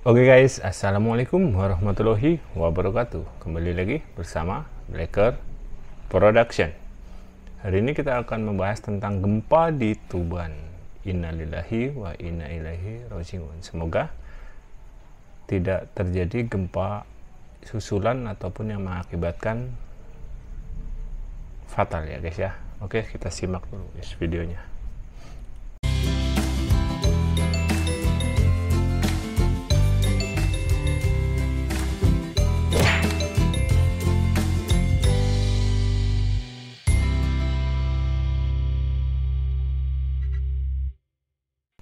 Oke guys, assalamualaikum warahmatullahi wabarakatuh. Kembali lagi bersama Blacker Production. Hari ini kita akan membahas tentang gempa di Tuban. Innalillahi wa inna ilaihi raji'un. Semoga tidak terjadi gempa susulan ataupun yang mengakibatkan fatal ya guys ya. Oke, kita simak dulu guys videonya.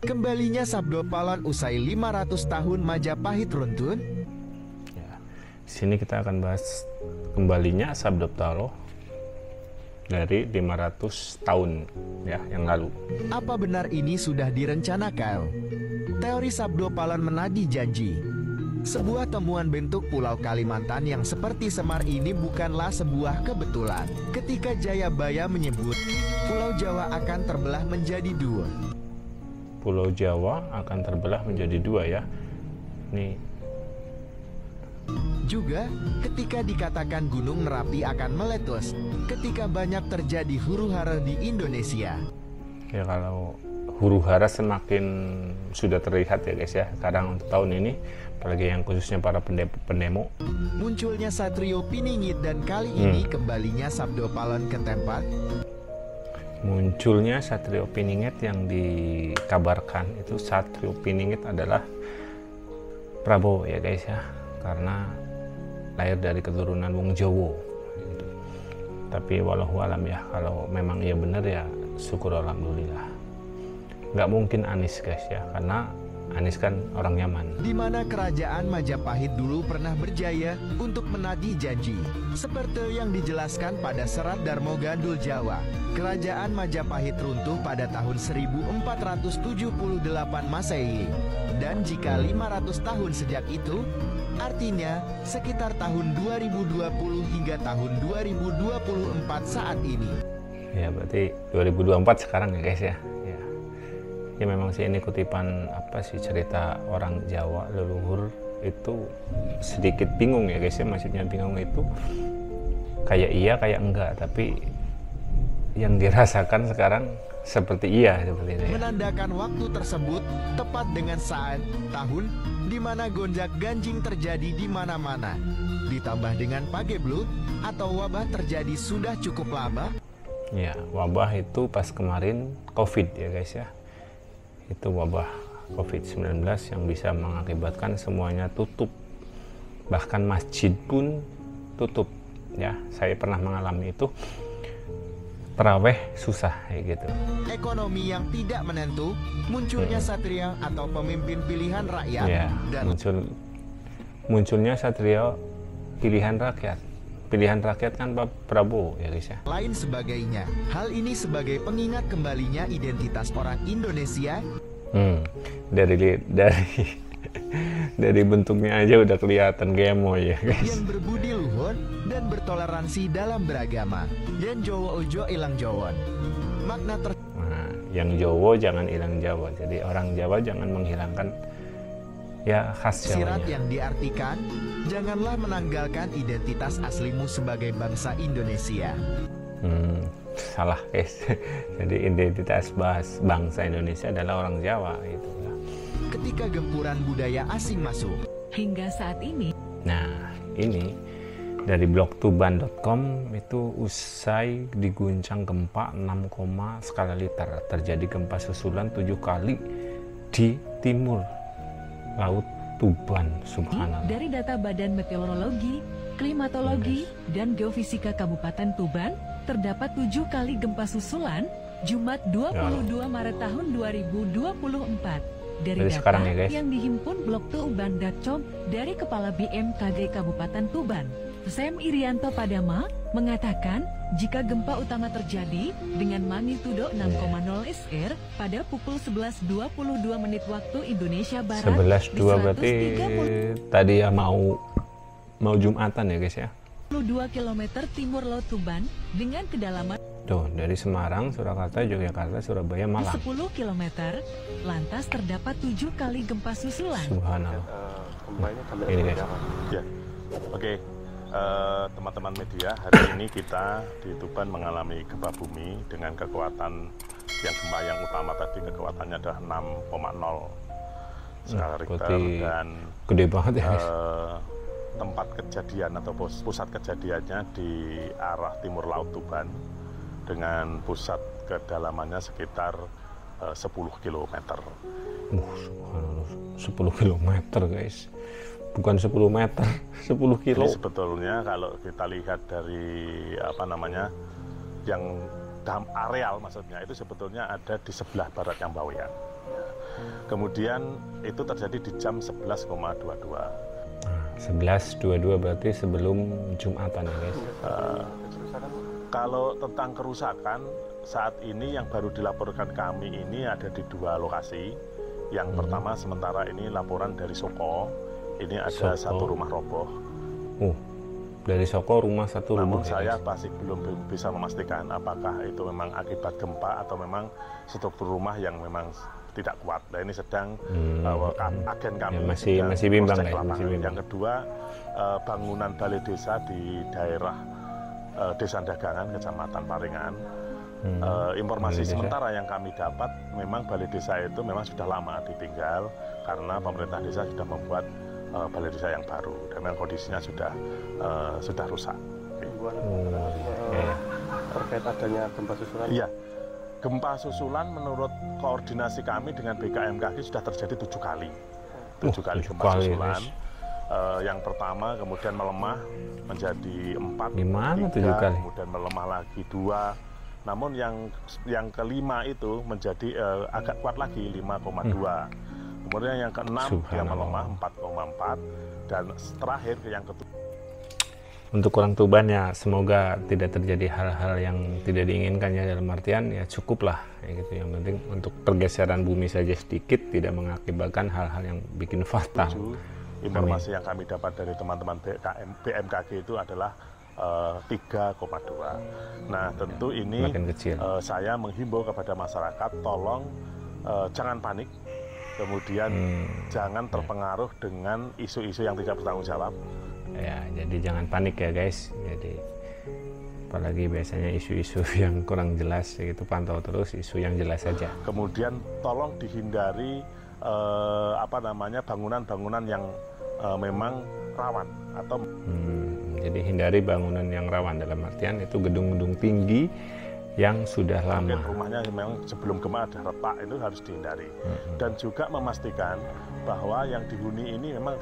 Kembalinya Sabdo Palon usai 500 tahun Majapahit runtun. Ya, sini kita akan bahas kembalinya Sabdo Palon dari 500 tahun ya yang lalu. Apa benar ini sudah direncanakan? Teori Sabdo Palon menagih janji. Sebuah temuan bentuk Pulau Kalimantan yang seperti Semar ini bukanlah sebuah kebetulan. Ketika Jayabaya menyebut Pulau Jawa akan terbelah menjadi dua. Pulau Jawa akan terbelah menjadi dua ya. Nih. Juga ketika dikatakan Gunung Merapi akan meletus, ketika banyak terjadi huru-hara di Indonesia. Ya kalau huru-hara semakin sudah terlihat ya guys ya. Sekarang untuk tahun ini, apalagi yang khususnya para pendemo. Munculnya Satrio Piningit dan kali ini kembalinya Sabdo Palon ke tempat. Munculnya Satrio Piningit yang dikabarkan itu Satrio Piningit adalah Prabowo ya guys ya, karena lahir dari keturunan Wong Jowo gitu. Tapi walau alam ya, kalau memang iya benar ya syukur alhamdulillah. Nggak mungkin Anies guys ya, karena Anies kan orang Yaman. Di mana kerajaan Majapahit dulu pernah berjaya untuk menagih janji. Seperti yang dijelaskan pada serat Darmo Gandul Jawa. Kerajaan Majapahit runtuh pada tahun 1478 Masehi. Dan jika 500 tahun sejak itu, artinya sekitar tahun 2020 hingga tahun 2024 saat ini. Ya berarti 2024 sekarang ya guys ya. Ya memang sih ini kutipan apa sih cerita orang Jawa leluhur itu sedikit bingung ya guys ya, maksudnya bingung itu kayak iya kayak enggak, tapi yang dirasakan sekarang seperti iya seperti itu ya. Menandakan waktu tersebut tepat dengan saat tahun di mana gonjak ganjing terjadi di mana-mana, ditambah dengan pagebluk atau wabah terjadi sudah cukup lama. Ya wabah itu pas kemarin COVID ya guys ya. Itu wabah COVID-19 yang bisa mengakibatkan semuanya tutup, bahkan masjid pun tutup ya. Saya pernah mengalami itu, taraweh susah kayak gitu. Ekonomi yang tidak menentu, munculnya satria atau pemimpin pilihan rakyat ya, dan munculnya satria pilihan rakyat. Pilihan rakyat kan Pak Prabowo ya guys ya. Lain sebagainya. Hal ini sebagai pengingat kembalinya identitas orang Indonesia. Dari bentuknya aja udah kelihatan gemoy ya guys. Yang berbudi luhur dan bertoleransi dalam beragama. Yang Jawa ojo ilang Jawon. Makna yang Jawa jangan ilang Jawa. Jadi orang Jawa jangan menghilangkan ya khas Jawanya. Sirat yang diartikan, janganlah menanggalkan identitas aslimu sebagai bangsa Indonesia. Salah guys. Jadi identitas bangsa Indonesia adalah orang Jawa itu ya. Ketika gempuran budaya asing masuk hingga saat ini. Nah ini dari blog tuban.com itu usai diguncang gempa 6, skala Richter, terjadi gempa susulan 7 kali di timur laut Tuban. Subhanallah. Dari data Badan Meteorologi, Klimatologi, dan Geofisika Kabupaten Tuban, terdapat 7 kali gempa susulan Jumat 22 Maret tahun 2024. Dari data ya, yang dihimpun blog tuban.com dari Kepala BMKG Kabupaten Tuban, Sam Irianto Padama, mengatakan jika gempa utama terjadi dengan magnitudo 6,0 SR pada pukul 11.22 menit waktu Indonesia Barat 11.2 berarti tadi ya mau Jumatan ya guys ya. 22 km timur Laut Tuban dengan kedalaman Tuh, dari Semarang, Surakarta, Yogyakarta, Surabaya, Malang. 10 km, lantas terdapat 7 kali gempa susulan. Subhanallah. Ini guys. Ya, oke. Teman-teman media, hari ini kita di Tuban mengalami gempa bumi dengan kekuatan gempa yang utama tadi kekuatannya adalah 6,0 skala Richter dan gede banget ya guys. Tempat kejadian atau pusat kejadiannya di arah timur laut Tuban dengan pusat kedalamannya sekitar 10 km. 10 km guys, bukan 10 meter, 10 kilo. Ini sebetulnya kalau kita lihat dari yang dalam areal maksudnya itu sebetulnya ada di sebelah barat yang Bawean. Kemudian itu terjadi di jam 11,22. 11.22 berarti sebelum Jumatan ya guys. Kalau tentang kerusakan saat ini yang baru dilaporkan kami ini ada di 2 lokasi. Yang pertama sementara ini laporan dari Soko, ini ada satu rumah roboh. Dari Soko rumah satu Namun roboh. Saya masih belum bisa memastikan apakah itu memang akibat gempa atau memang struktur rumah yang memang tidak kuat. Nah ini sedang agen kami ya, masih bimbang cek lapangan. bimbang. Yang kedua bangunan balai desa di daerah Desa Dagangan, Kecamatan Paringan. Informasi sementara yang kami dapat memang balai desa itu memang sudah lama ditinggal karena pemerintah desa sudah membuat balai desa yang baru dan memang kondisinya sudah rusak. Terkait adanya gempa susulan? Iya, gempa susulan menurut koordinasi kami dengan BKMKG sudah terjadi 7 kali. 7 kali gempa susulan. Yang pertama kemudian melemah menjadi 4, Di mana 3, 7 kali? kemudian melemah lagi 2. Namun yang kelima itu menjadi agak kuat lagi 5,2. Kemudian yang keenam dia melemah 4,4 dan terakhir yang ketujuh. Untuk orang Tuban ya semoga tidak terjadi hal-hal yang tidak diinginkan ya, dalam artian ya cukuplah ya gitu. Yang penting untuk pergeseran bumi saja sedikit tidak mengakibatkan hal-hal yang bikin fatal. Informasi yang kami dapat dari teman-teman BMKG itu adalah 3,2. Nah tentu ini saya menghimbau kepada masyarakat tolong jangan panik, kemudian jangan terpengaruh dengan isu-isu yang tidak bertanggung jawab. Ya jadi jangan panik ya guys. Jadi apalagi biasanya isu-isu yang kurang jelas gitu, pantau terus isu yang jelas saja. Kemudian tolong dihindari bangunan-bangunan yang memang rawan atau jadi hindari bangunan yang rawan, dalam artian itu gedung-gedung tinggi yang sudah lama. Mungkin rumahnya memang sebelum gempa ada retak, itu harus dihindari. Dan juga memastikan bahwa yang dihuni ini memang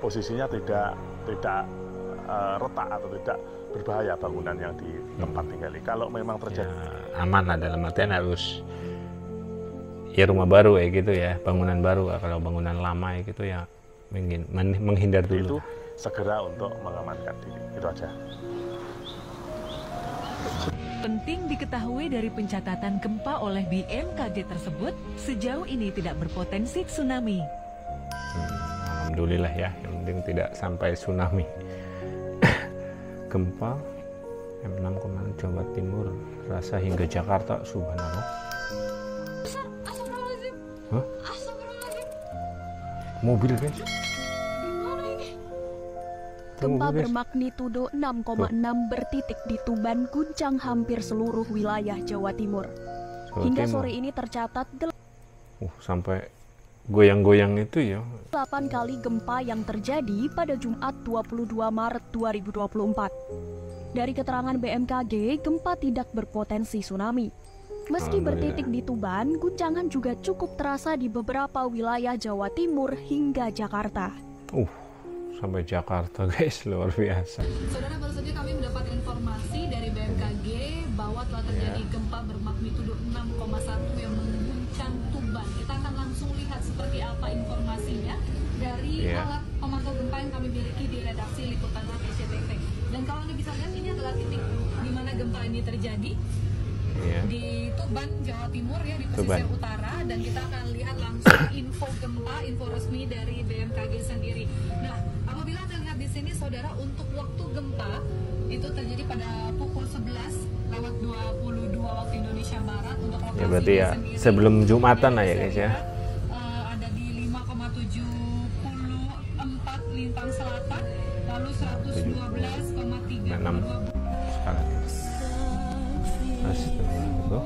posisinya tidak retak atau tidak berbahaya bangunan yang di tempat tinggali. Kalau memang terjadi aman lah, dalam artian harus ya rumah baru ya gitu ya, bangunan baru. Kalau bangunan lama ya gitu ya menghindar dulu. Itu segera untuk mengamankan diri. Itu aja. Penting diketahui dari pencatatan gempa oleh BMKG tersebut, sejauh ini tidak berpotensi tsunami. Alhamdulillah ya, yang penting tidak sampai tsunami. Gempa M6,6 Jawa Timur rasa hingga Jakarta, subhanallah. Astagfirullahaladzim. Hah? Astagfirullahaladzim. Mobil guys. Gempa bermagnitudo 6,6 bertitik di Tuban, guncang hampir seluruh wilayah Jawa Timur. Hingga sore ini tercatat sampai goyang-goyang itu ya. 8 kali gempa yang terjadi pada Jumat 22 Maret 2024. Dari keterangan BMKG, gempa tidak berpotensi tsunami. Meski bertitik di Tuban, guncangan juga cukup terasa di beberapa wilayah Jawa Timur hingga Jakarta. Sampai Jakarta guys, luar biasa. Saudara, baru saja kami mendapat informasi dari BMKG bahwa telah terjadi gempa bermagnitudo 6,1 yang mengguncang Tuban. Kita akan langsung lihat seperti apa informasinya dari alat pemantau gempa yang kami miliki di redaksi Liputan SCTV. Dan kalau Anda bisa lihat, ini adalah titik di mana gempa ini terjadi. Di Tuban, Jawa Timur ya, di pesisir utara, dan kita akan lihat langsung info gempa, info resmi dari BMKG sendiri. Nah, apabila Anda lihat di sini saudara, untuk waktu gempa itu terjadi pada pukul 11:22 waktu Indonesia Barat untuk lokasi ya, berarti ya sendiri. Sebelum Jumatan lah ya guys ya. Ada di 5,74 Lintang Selatan, lalu 112,32 skala. Astagfirullah.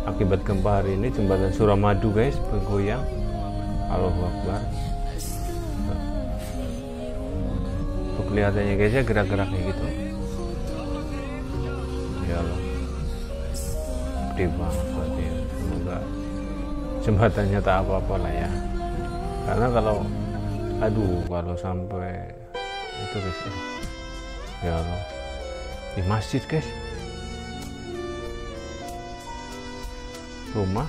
Akibat gempa hari ini jembatan Suramadu guys bergoyang. Allahu Akbar. Tuh kelihatannya guys ya gerak-geraknya gitu. Ya Allah. Gede banget berarti ya. Semoga jembatannya tak apa-apa lah ya. Karena kalau kalau sampai itu guys ya Allah. Di masjid guys. Rumah,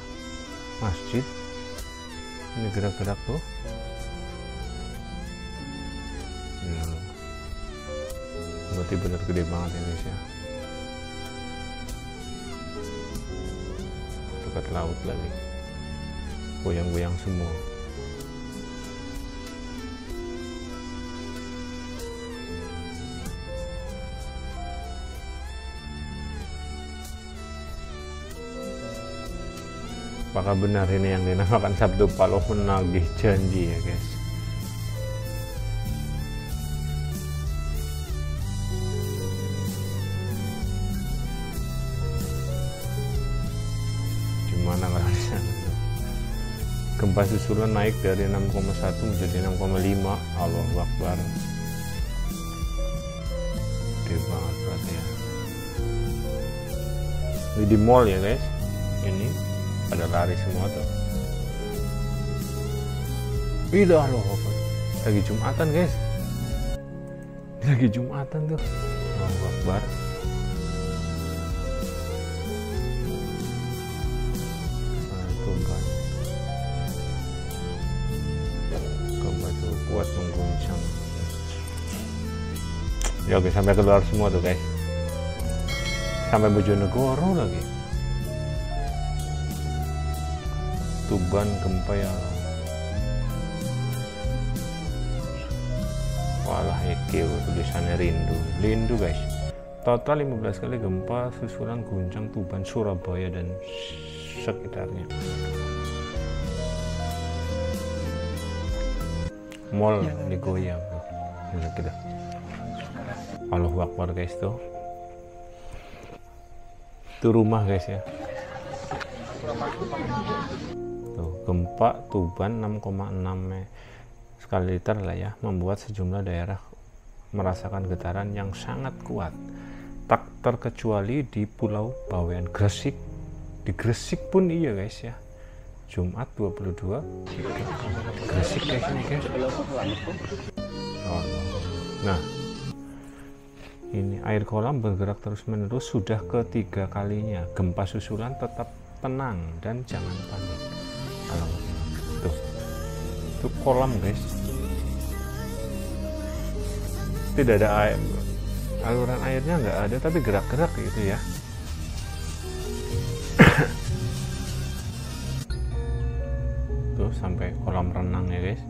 masjid, ini gerak-gerak tuh. Berarti benar gede banget ini ya. Dekat laut lagi, goyang-goyang semua. Apakah benar ini yang dinamakan Sabtu Paloh menagih janji ya guys? Gimana kalau di sana? Gempa susulan naik dari 6,1 menjadi 6,5. Allahu Akbar. Gede banget berarti ya. Ini di mall ya guys. Ini pada lari semua tuh. Tidak loh, lagi Jumatan guys. Lagi Jumatan tuh. Allahu Akbar. Gempa itu kuat mengguncang. Ya oke, sampai keluar semua tuh guys. Sampai Bojonegoro lagi. Tuban gempa ya. Walah iki tulisannya rindu guys. Total 15 kali gempa susulan guncang Tuban, Surabaya dan sekitarnya. Mall digoyang. Ini kita. Allahu Akbar guys tuh. Itu rumah guys ya. Tuh, gempa Tuban 6,6 skala Richter lah ya, membuat sejumlah daerah merasakan getaran yang sangat kuat. Tak terkecuali di Pulau Bawean, Gresik. Di Gresik pun iya guys ya. Jumat 22 Gresik guys ini guys. Nah, ini air kolam bergerak terus menerus sudah ketiga kalinya. Gempa susulan tetap tenang dan jangan panik. Tuh, itu kolam guys. Tidak ada air, aluran airnya nggak ada, tapi gerak-gerak gitu ya. Tuh sampai kolam renang ya guys.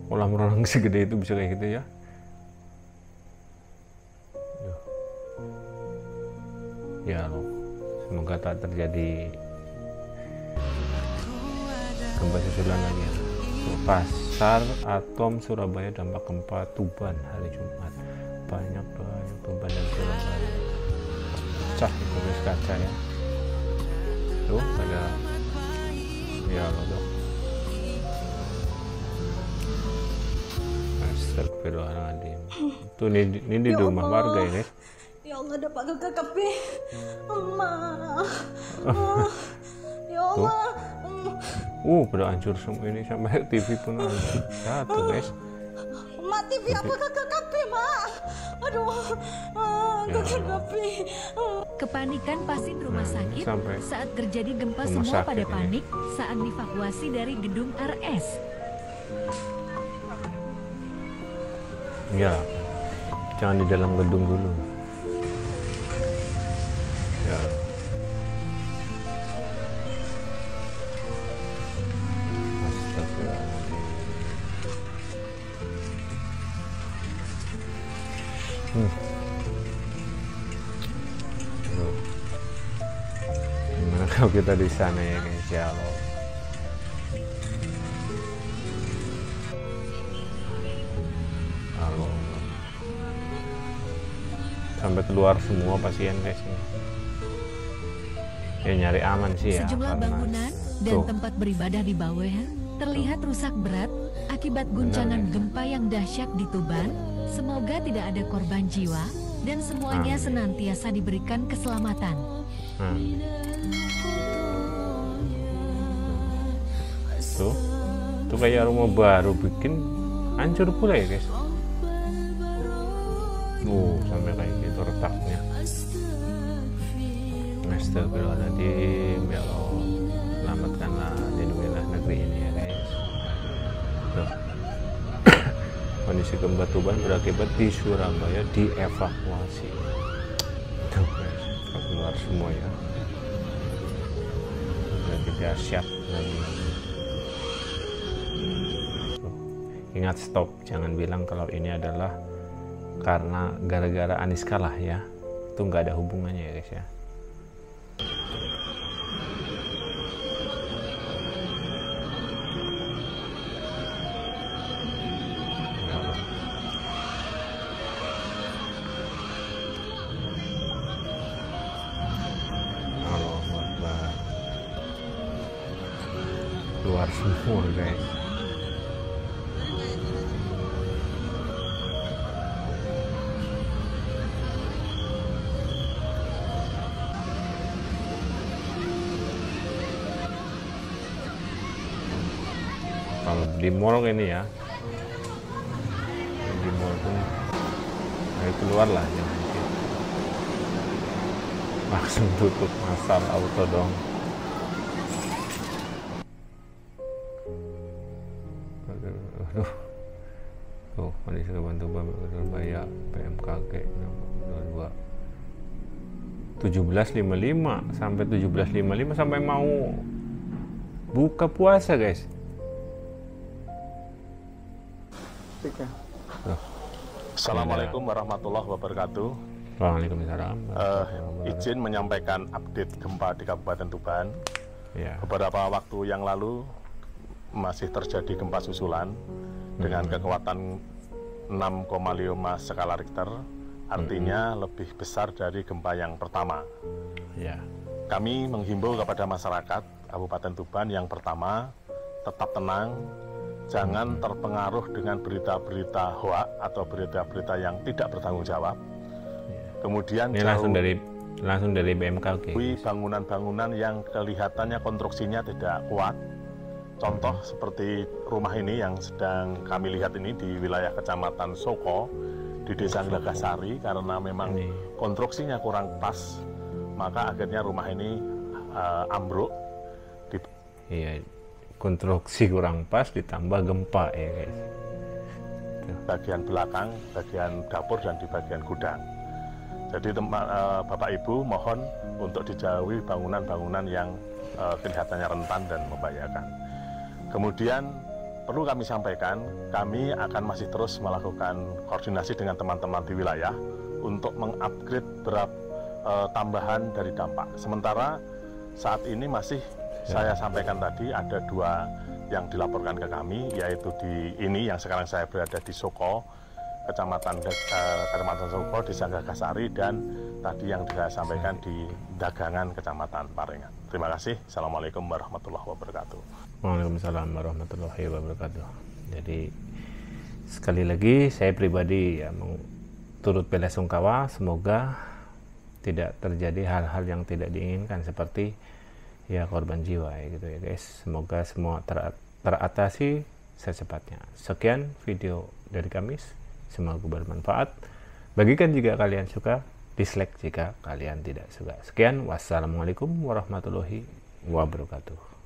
Kolam renang segede itu bisa kayak gitu ya. Ya loh, semoga tak terjadi gempa susulan lagi ya. Pasar Atom Surabaya dampak gempa Tuban hari Jumat. Banyak Tuban dan Surabaya pecah itu guys kaca ya. Tuh ada ya loh dok. Astagfirullahaladzim. Tuh ini di rumah warga ya guys. Ya Allah, dapat kekapi Mama. Ya Allah. Pada hancur semua ini, sampai TV pun hancur satu guys. Mak, TV apa kekapi Mak? Aduh, kekapi. Kepanikan pasien rumah sakit saat terjadi gempa, rumah semua pada ini panik saat dievakuasi dari gedung RS. Ya, jangan di dalam gedung dulu. Ya. Gimana kalau kita di sana ya guys, ya Allah. sampai keluar semua pasien guys ini. Ya nyari aman sih ya. Sejumlah bangunan dan tempat beribadah di bawah terlihat rusak berat akibat guncangan gempa yang dahsyat di Tuban. Semoga tidak ada korban jiwa dan semuanya senantiasa diberikan keselamatan. Tuh kayak rumah baru bikin hancur pula ya guys. Sampai kayak gitu retaknya. Astagfirullahaladzim, ya Allah, selamatkanlah, lindungilah negeri ini ya guys. Tuh. Kondisi gempa Tuban berakibat di Surabaya dievakuasi. Tuh guys, keluar semua ya. Berarti dahsyat. Ingat, stop, jangan bilang kalau ini adalah karena gara-gara Anies kalah ya. Itu nggak ada hubungannya ya guys ya. Keluar semua guys. Kalau di mall ini ya, di mall pun keluar lah, jangan gitu. Langsung tutup masal auto dong. Aduh, tuh kondisi Tuban Surabaya BMKG 17.55 sampai 17.55 sampai mau buka puasa guys. Assalamualaikum warahmatullahi wabarakatuh. Waalaikumsalam. Izin menyampaikan update gempa di Kabupaten Tuban. Ya. Beberapa waktu yang lalu masih terjadi gempa susulan dengan kekuatan 6,5 skala Richter, artinya lebih besar dari gempa yang pertama. Ya. Kami menghimbau kepada masyarakat Kabupaten Tuban yang pertama, tetap tenang, jangan terpengaruh dengan berita-berita hoak atau berita-berita yang tidak bertanggung jawab. Kemudian ini langsung dari BMKG. Bangunan-bangunan yang kelihatannya konstruksinya tidak kuat. Contoh seperti rumah ini yang sedang kami lihat ini di wilayah Kecamatan Soko di Desa Gelagasari, karena memang konstruksinya kurang pas, maka akhirnya rumah ini ambruk. Iya, konstruksi kurang pas ditambah gempa ya guys. Bagian belakang, bagian dapur dan di bagian gudang. Jadi Bapak Ibu mohon untuk dijauhi bangunan-bangunan yang kelihatannya rentan dan membahayakan. Kemudian perlu kami sampaikan, kami akan masih terus melakukan koordinasi dengan teman-teman di wilayah untuk mengupgrade tambahan dari dampak. Sementara saat ini masih saya sampaikan tadi ada 2 yang dilaporkan ke kami, yaitu di ini yang sekarang saya berada di Soko, Kecamatan Soko, Desa Gelagasari, dan tadi yang saya sampaikan di Dagangan, Kecamatan Parengan. Terima kasih. Assalamualaikum warahmatullahi wabarakatuh. Waalaikumsalam warahmatullahi wabarakatuh. Jadi sekali lagi saya pribadi ya turut belasungkawa, semoga tidak terjadi hal-hal yang tidak diinginkan seperti ya korban jiwa ya gitu ya guys. Semoga semua teratasi secepatnya. Sekian video dari kami, semoga bermanfaat. Bagikan jika kalian suka, dislike jika kalian tidak suka. Sekian, wassalamualaikum warahmatullahi wabarakatuh.